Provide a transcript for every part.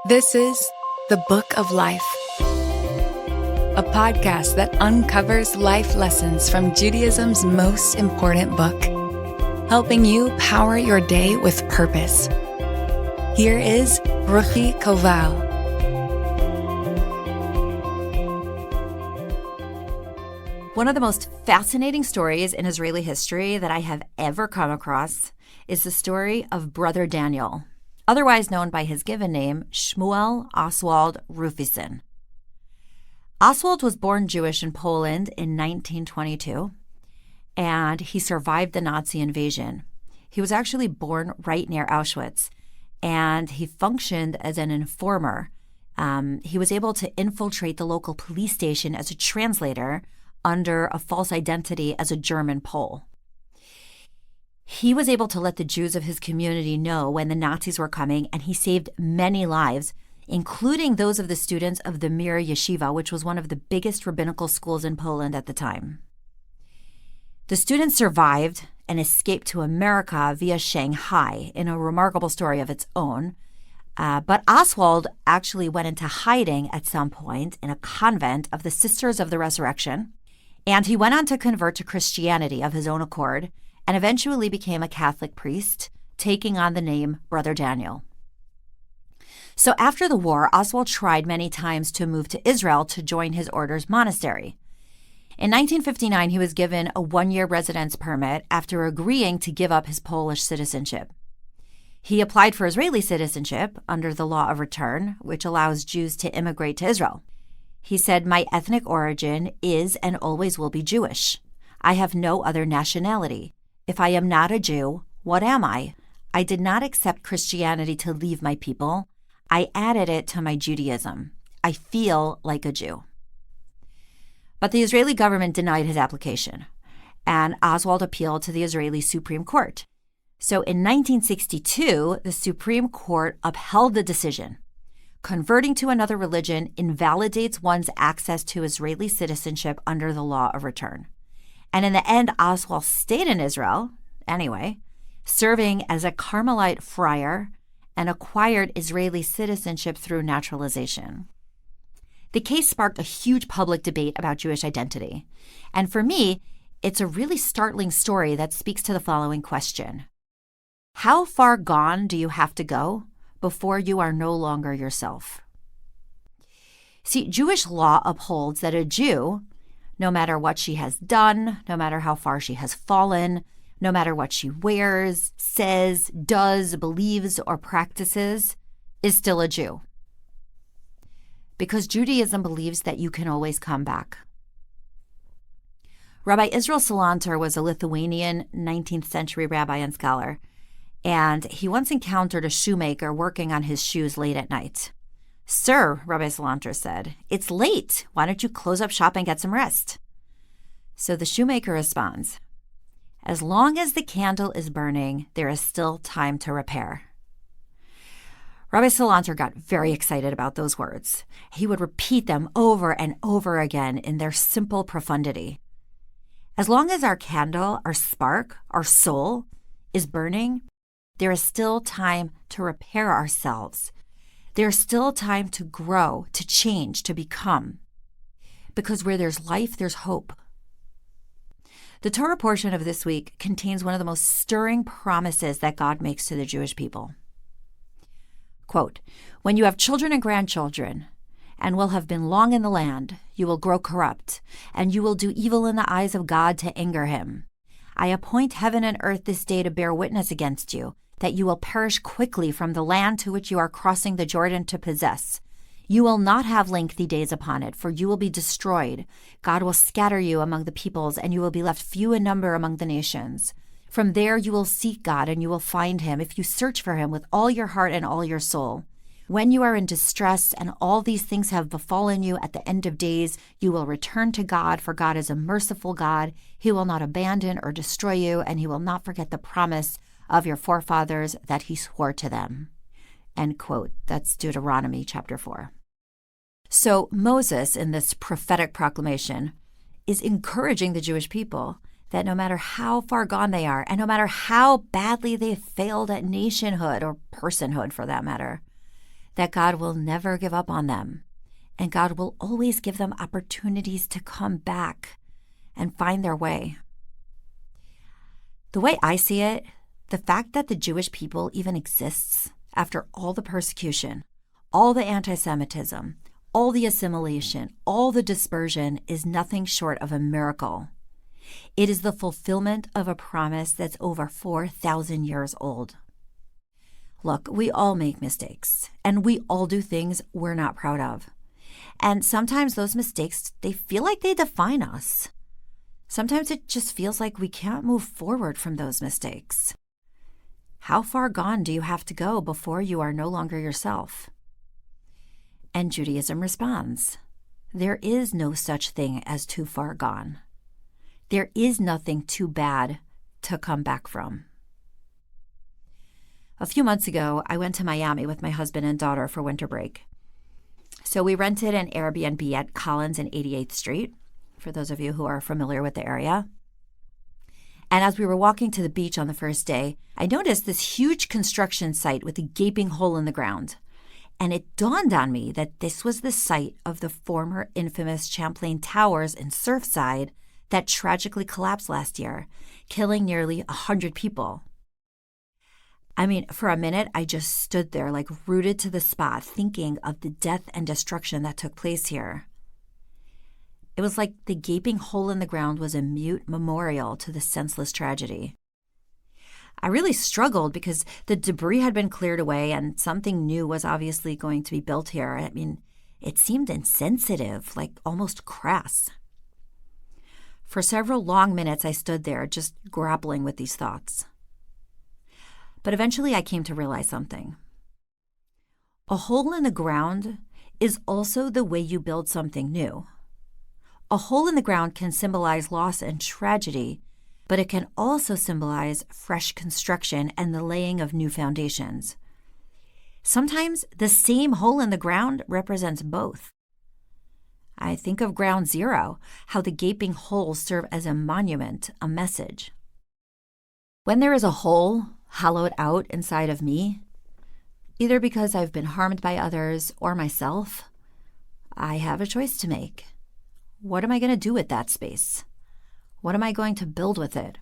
This is The Book of Life, a podcast that uncovers life lessons from Judaism's most important book, helping you power your day with purpose. Here is Ruchi Koval. One of the most fascinating stories in Israeli history that I have ever come across is the story of Brother Daniel, otherwise known by his given name, Shmuel Oswald Rufison. Oswald was born Jewish in Poland in 1922, and he survived the Nazi invasion. He was actually born right near Auschwitz, and he functioned as an informer. He was able to infiltrate the local police station as a translator under a false identity as a German Pole. He was able to let the Jews of his community know when the Nazis were coming, and he saved many lives, including those of the students of the Mir Yeshiva, which was one of the biggest rabbinical schools in Poland at the time. The students survived and escaped to America via Shanghai in a remarkable story of its own. But Oswald actually went into hiding at some point in a convent of the Sisters of the Resurrection, and he went on to convert to Christianity of his own accord, and eventually became a Catholic priest, taking on the name Brother Daniel. So after the war, Oswald tried many times to move to Israel to join his order's monastery. In 1959, he was given a one-year residence permit after agreeing to give up his Polish citizenship. He applied for Israeli citizenship under the law of return, which allows Jews to immigrate to Israel. He said, "My ethnic origin is and always will be Jewish. I have no other nationality. If I am not a Jew, what am I? I did not accept Christianity to leave my people. I added it to my Judaism. I feel like a Jew." But the Israeli government denied his application, and Oswald appealed to the Israeli Supreme Court. So in 1962, the Supreme Court upheld the decision. Converting to another religion invalidates one's access to Israeli citizenship under the law of return. And in the end, Oswald stayed in Israel, anyway, serving as a Carmelite friar and acquired Israeli citizenship through naturalization. The case sparked a huge public debate about Jewish identity. And for me, it's a really startling story that speaks to the following question. How far gone do you have to go before you are no longer yourself? See, Jewish law upholds that a Jew, no matter what she has done, no matter how far she has fallen, no matter what she wears, says, does, believes, or practices, is still a Jew. Because Judaism believes that you can always come back. Rabbi Israel Salanter was a Lithuanian 19th century rabbi and scholar, and he once encountered a shoemaker working on his shoes late at night. "Sir," Rabbi Salanter said, "it's late. Why don't you close up shop and get some rest?" So the shoemaker responds, "As long as the candle is burning, there is still time to repair." Rabbi Salanter got very excited about those words. He would repeat them over and over again in their simple profundity. As long as our candle, our spark, our soul is burning, there is still time to repair ourselves. There's still time to grow, to change, to become. Because where there's life, there's hope. The Torah portion of this week contains one of the most stirring promises that God makes to the Jewish people. Quote, "When you have children and grandchildren, and will have been long in the land, you will grow corrupt, and you will do evil in the eyes of God to anger him. I appoint heaven and earth this day to bear witness against you, that you will perish quickly from the land to which you are crossing the Jordan to possess. You will not have lengthy days upon it, for you will be destroyed. God will scatter you among the peoples, and you will be left few in number among the nations. From there you will seek God, and you will find him, if you search for him with all your heart and all your soul. When you are in distress and all these things have befallen you at the end of days, you will return to God, for God is a merciful God. He will not abandon or destroy you, and he will not forget the promise of your forefathers that he swore to them." End quote. That's Deuteronomy chapter 4. So Moses, in this prophetic proclamation, is encouraging the Jewish people that no matter how far gone they are, and no matter how badly they failed at nationhood or personhood for that matter, that God will never give up on them, and God will always give them opportunities to come back and find their way. The way I see it, the fact that the Jewish people even exists after all the persecution, all the anti-Semitism, all the assimilation, all the dispersion is nothing short of a miracle. It is the fulfillment of a promise that's over 4,000 years old. Look, we all make mistakes, and we all do things we're not proud of. And sometimes those mistakes, they feel like they define us. Sometimes it just feels like we can't move forward from those mistakes. How far gone do you have to go before you are no longer yourself? And Judaism responds, there is no such thing as too far gone. There is nothing too bad to come back from. A few months ago, I went to Miami with my husband and daughter for winter break. So we rented an Airbnb at Collins and 88th Street, for those of you who are familiar with the area. And as we were walking to the beach on the first day, I noticed this huge construction site with a gaping hole in the ground. And it dawned on me that this was the site of the former infamous Champlain Towers in Surfside that tragically collapsed last year, killing nearly 100 people. I mean, for a minute, I just stood there like rooted to the spot, thinking of the death and destruction that took place here. It was like the gaping hole in the ground was a mute memorial to the senseless tragedy. I really struggled because the debris had been cleared away and something new was obviously going to be built here. I mean, it seemed insensitive, like almost crass. For several long minutes, I stood there just grappling with these thoughts. But eventually I came to realize something. A hole in the ground is also the way you build something new. A hole in the ground can symbolize loss and tragedy, but it can also symbolize fresh construction and the laying of new foundations. Sometimes the same hole in the ground represents both. I think of ground zero, how the gaping holes serve as a monument, a message. When there is a hole hollowed out inside of me, either because I've been harmed by others or myself, I have a choice to make. What am I going to do with that space? What am I going to build with it?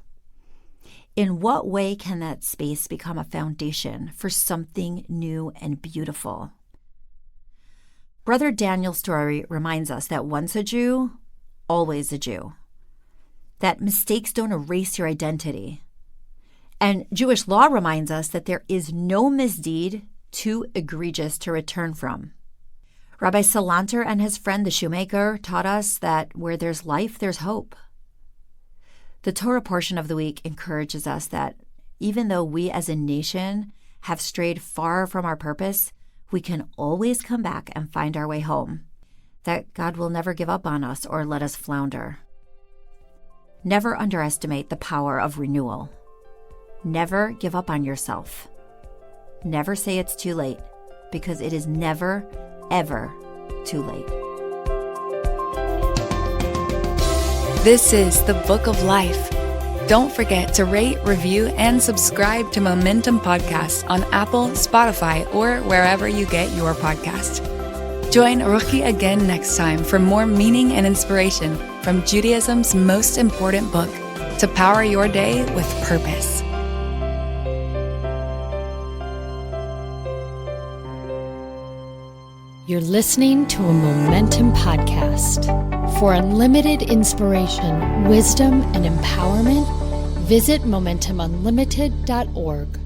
In what way can that space become a foundation for something new and beautiful? Brother Daniel's story reminds us that once a Jew, always a Jew. That mistakes don't erase your identity. And Jewish law reminds us that there is no misdeed too egregious to return from. Rabbi Salanter and his friend the shoemaker taught us that where there's life, there's hope. The Torah portion of the week encourages us that even though we as a nation have strayed far from our purpose, we can always come back and find our way home, that God will never give up on us or let us flounder. Never underestimate the power of renewal. Never give up on yourself. Never say it's too late, because it is never, ever too late. This is the Book of Life. Don't forget to rate, review, and subscribe to Momentum Podcast on Apple, Spotify, or wherever you get your podcast. Join Ruchi again next time for more meaning and inspiration from Judaism's most important book, to power your day with purpose. You're listening to a Momentum Podcast. For unlimited inspiration, wisdom, and empowerment, visit MomentumUnlimited.org.